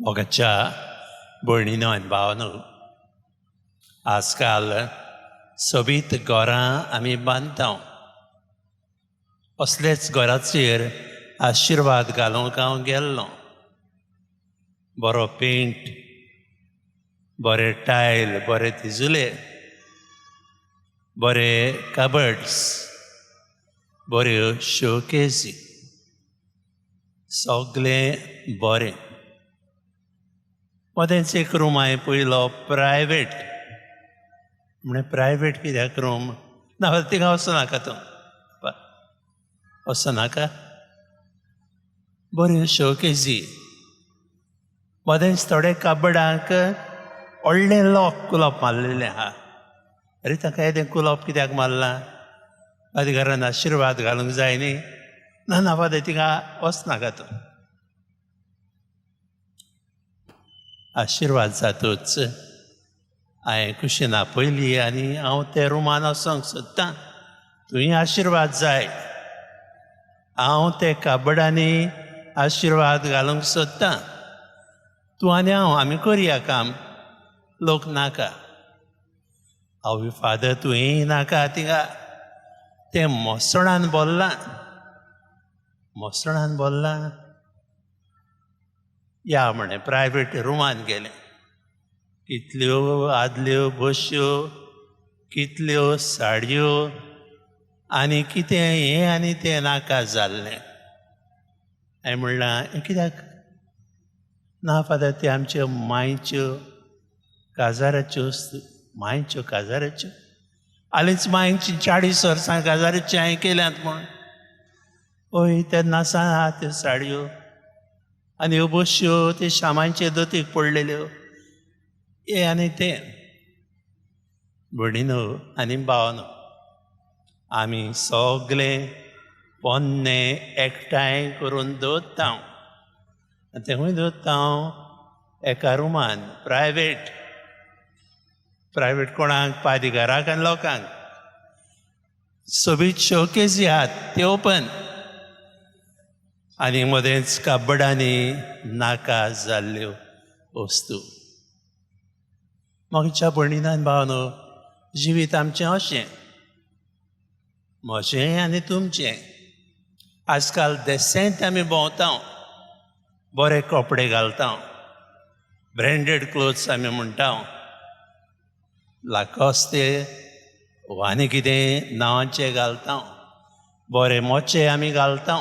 मोगाच्या भयणीनो आनी भावानो, आजकाल सोबीत घरां आमी बांदता. असलेच घराचेर आशिर्वाद घालूंक हांव गेल्लो. बरो पेंट, बरे टायल, बरे तिजुले, बरे कबर्ड्स, बऱ्यो शोकेसी, सगळें बरें. मदेंच एक रूम हांवें पळयलो प्रायवेट. म्हणे प्रायवेट कित्याक रूम? ना थिंगा वचनाका तूं, वचनाका. बऱ्यो शोकेसी, मदेंच थोडे कबडांक व्हडलें लॉक कुलप मारलेलें आहा. अरे ताका येदें कुलप कित्याक मारलां? आदी घरान आशिर्वाद घालूंक जाय न्ही. ना ना फादर थिंगा वचनाका तूं. आशिर्वाद जातूच हांवें कुशीन आपयली आनी हांव त्या रुमान वचोंक सोदतां. तुवें आशिर्वाद जाय. हांव ते कबडांनी आशिर्वाद घालूंक सोदतां. तूं आनी हांव आमी करया काम. लोक नाका. आवय फादर तुवें नाका थिंगा. तें मोसणान बोल्लां. मोसणान बोल्लां. या म्हणे प्रायवेट रुमान गेलें. कितल्यो आदल्यो बश्यो, कितल्यो साडयो आनी कितें हें आनी तें नाका जाल्लें. हांवें म्हणलां हें कित्याक? ना फादर ते आमच्यो मांयच्यो काजाराच्यो वस्तू. मांयच्यो काजाराच्यो? हालींच मांयची 40 वर्सां काजाराची हांवें केल्यांत म्हूण. हय ते नासा त्यो साडयो आनी ह्यो बश्यो ते शामांचे दोतीक पडलेल्यो हे आनी तें. भयणीनो आनी भावानो, आमी सगळे पोन्नें एकठांय करून दवरता. आनी तें खंय दवरता हांव? एका रुमान प्रायवेट. प्रायवेट कोणाक? पादेकाराक आनी लोकांक. सोबीत शोकेसी आहात ते ओपन. आनी मदेंच कबडांनी नाका जाल्ल्यो वस्तू. मोगच्या भयणीनो आनी भावानो, जिवीत आमचें अशें. म्हजें आनी तुमचें. आजकाल देसेंत आमी भोंवता. बरे कपडे घालता. ब्रँडेड क्लोथ्स आमी म्हणटा. लाकोस्ते वा आनी कितें नांवांचें घालता. बरे मोचे आमी घालता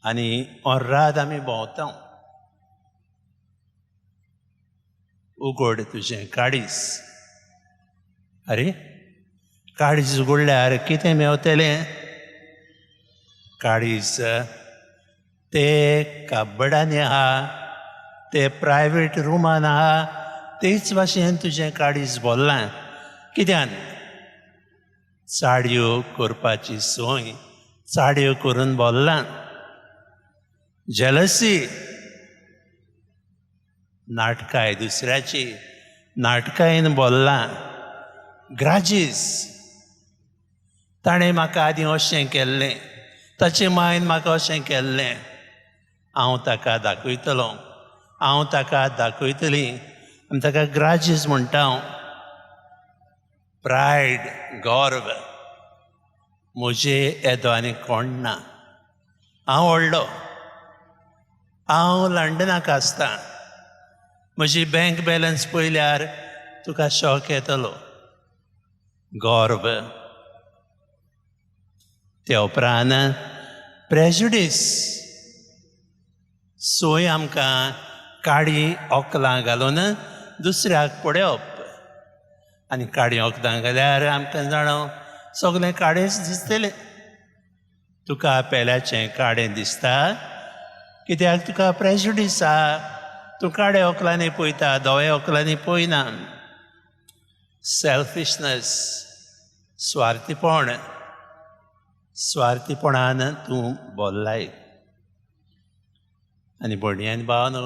आनी ओर्राद आमी भोंवता. उगड तुजें काळीज. अरे काळीज उगडल्यार कितें मेवतलें? काळीज ते कबडांनी आहा, ते प्रायवेट रुमान आहा, तेच भाशेन तुजें काळीज भरलां. कित्यान? चाडयो करपाची सोय चाडयो करून भरलां. जेलसी, नाटकाय दुसऱ्याची, नाटकायेन भरलां. ग्राजीस, ताणें म्हाका आदीं अशें केल्लें, ताचे मायन म्हाका अशें केल्लें, हांव ताका दाखयतलों, हांव ताका दाखयतलीं. आमी ताका ग्राजीस म्हणटा. प्रायड, गर्व. म्हजे येदो आनी कोण ना. हांव व्हडलो. हांव लंडनाक आसतां. म्हजी बँक बॅलन्स पळयल्यार तुका शॉक येतलो. गर्व. ते उपरांत प्रेजुडीस. सोय आमकां काळी ओकलां घालून दुसऱ्याक पळोवप. आनी काळी ओकलां घाल्यार आमकां जाणो सगळें काळेंच दिसतलें. तुका पेल्याचें काळें दिसता कित्याक तुका प्रेजुडीस आहा. तूं काळ्या ओकलांनी पळयता, धव्या ओकलांनी पळयना. सेल्फिशनस, स्वार्थीपण. स्वार्थीपणान तूं बोल्लाय. आनी भयणी आनी भावानो,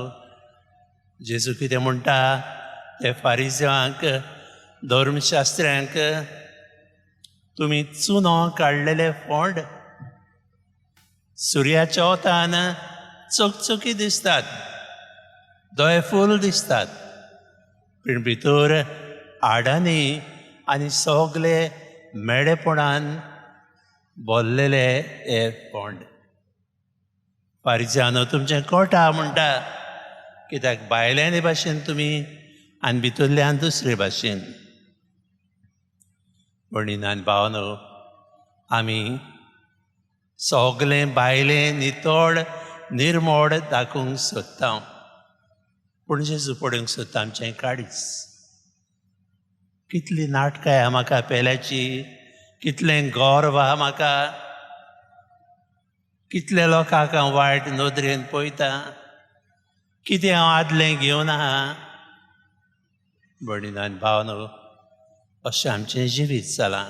जेजू कितें म्हणटा ते फारिझेवांक, धर्मशास्त्र्यांक, तुमी चुनो काडलेले फोंड सुर्याच्या वतान चकचकी दिसतात, दोळे फूल दिसतात पूण भितर आडांनी आनी सगळे मेडेपणान भरलेले हे पोंड. फारिजानो तुमचें कोटा म्हणटा, कित्याक भायल्यान भाशेन तुमी आनी भितरल्यान दुसरे भाशेन. भयणीन आनी भावानो, आमी सगळें भायलें नितळ निर्मळ दाखोवंक सोदता, पूण जेजू पळोवंक सोदता आमचें काळीज. कितलीं नाटकां आहा म्हाका पेल्याची, कितलें गर्व आहा म्हाका, कितले लोकांक हांव वायट नदरेन पळयता, कितें हांव आदलें घेवन आहा. भयणीन आनी भावानो, अशें आमचें जिवीत जालां.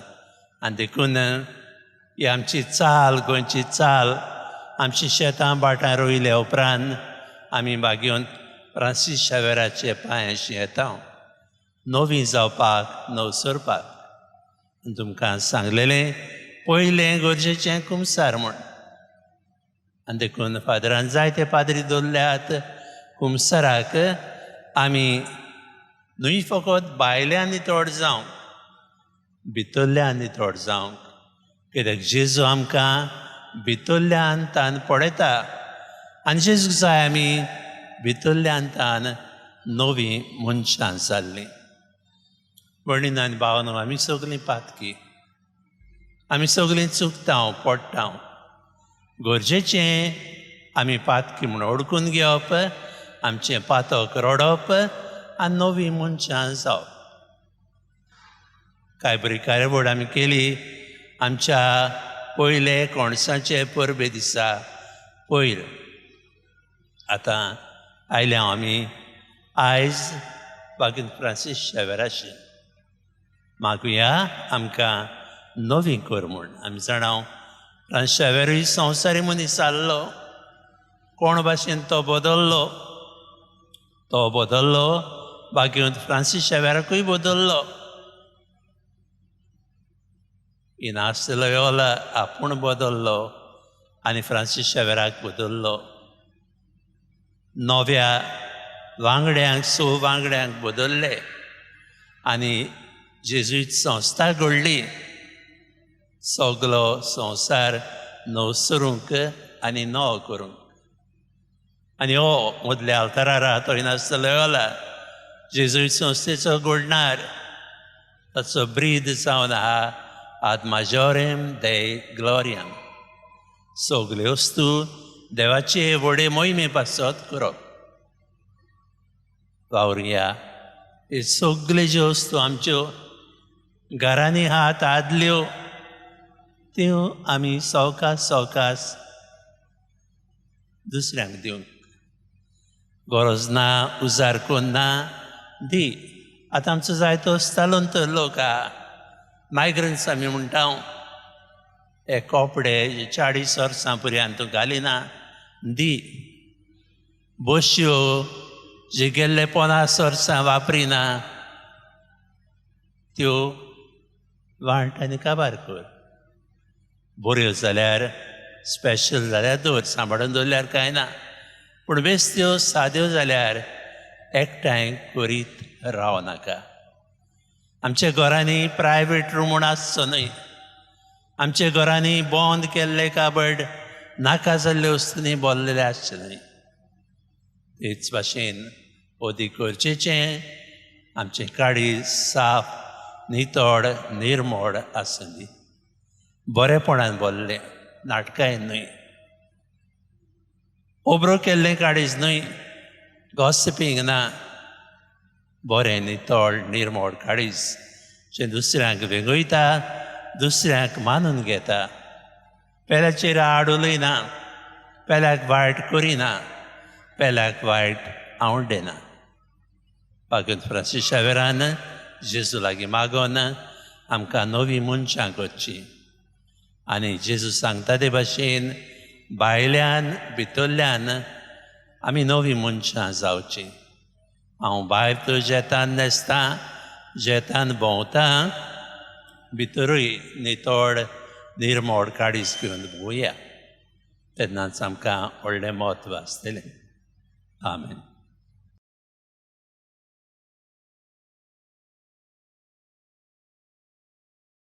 आनी देखून ही आमची चाल, गोंयची चाल, आमची शेतां भाटां रोयल्या उपरांत आमी मागीर फ्रांसीस शावेराचे पांयाशी येता, नवीं जावपाक, नवसरपाक. तुमकां सांगलेलें पयलें गरजेचें कुमसार म्हूण. आनी देखून फादरान जायते पाद्री दवरल्यात कुमसाराक. आमी न्हय फकत भायल्यान नितळ जावंक, भितरल्यान नितळ जावंक, कित्याक जेजू आमकां भितरल्यान तान पळयता आनी जेजूक जाय आमी भितरल्यान तान नवीं मनशां जाल्लीं. भयणीन आनी भावानो, आमी सगळीं पातकी, आमी सगळीं चुकता, पडटा. गरजेचें आमी पातकी म्हूण ओळखून घेवप, आमचें पातक रडप आनी नवीं मनशां जावप. कांय बरी कार्यावळ आमी केली आमच्या पयले कोणसाचे परबे दिसा पयर. आतां आयले आमी आयज वागीन फ्रांसीस शावेराचें मागुया आमकां नवीं कर म्हूण. आमी जाणां फ्रांसीस शावेरूय संवसारी मनीस आसलो, कोण भाशेन तो बदल्लो, बागेंत फ्रांसीस शावेराकूय बदल्लो. इनास्तेलो योला आपूण बदल्लो आनी फ्रांसीस शावेराक बदल्लो. नव्या वांगड्यांक, वांगड्यांक बदल्ले आनी जेजूइत संस्था घडली. सगलो संवसार नवसरूंक आनी नवो करूंक. आनी हो मदल्या अवतारार आहा तो इनास्तेलो योला जेजूइत संस्थेचो घडणार, ताचो ब्रीद जावन आहा आद माजोरेम दे ग्लोरियम. सगल्यो वस्तू देवाचे व्हडे मोहिमे पासत करप. वावरया, हे सगळे ज्यो वस्तू आमच्यो घरांनी आहात आदल्यो, त्यो आमी सवकास दुसऱ्यांक दिवंक. गरज ना, उजार कोन्न ना, दी. आतां आमचो जायतो स्थलांत लोक आहा, मायग्रंट्स आमी म्हणटा, हे कपडे 40 वर्सां पर्यंत तूं घालिना, दी. बश्यो जे गेल्ले 50 वर्सां वापरिना, त्यो वांट आनी काबार कर. बऱ्यो जाल्यार, स्पेशल जाल्यार दवर, सांबाळून दवरल्यार कांय ना, पूण बेश्ट्यो साद्यो जाल्यार एकठांय करीत रावनाका. आमच्या घरांनी प्रायवेट रूम म्हूण आसचो न्हय. आमच्या घरांनी बंद केल्ले काबड नाका जाल्ले वस्तूंनी भरलेले आसचे न्हय. तेच भाशेन अदीक गरजेचें आमचें काळीज साफ, नितळ, निर्मळ आसूं दी. बरेपणान भरलें, नाटकाय न्हय, ओबरो केल्लें काळीज न्हय, गॉसिपींग ना. बरें नितळ निर्मळ काळीज जें दुसऱ्यांक वेगयता, दुसऱ्यांक मानून घेता, पेल्याचेर आड उलयना, पेल्याक वायट करिना, पेल्याक वायट आवडना. वागून फ्रांसीस शावेरान जेजू लागीं मागोन आमकां नवीं मनशां करचीं. आनी जेजू सांगता ते भाशेन भायल्यान भितरल्यान आमी नवीं मनशां जावचीं. हांव भायर तर जेतान न्हेसतां, जेतान भोंवतां, भितरूय नितळ निर्मळ काळीज घेवन भोंवया. तेन्नाच आमकां व्हडलें म्हत्व आसतलें. आमेन.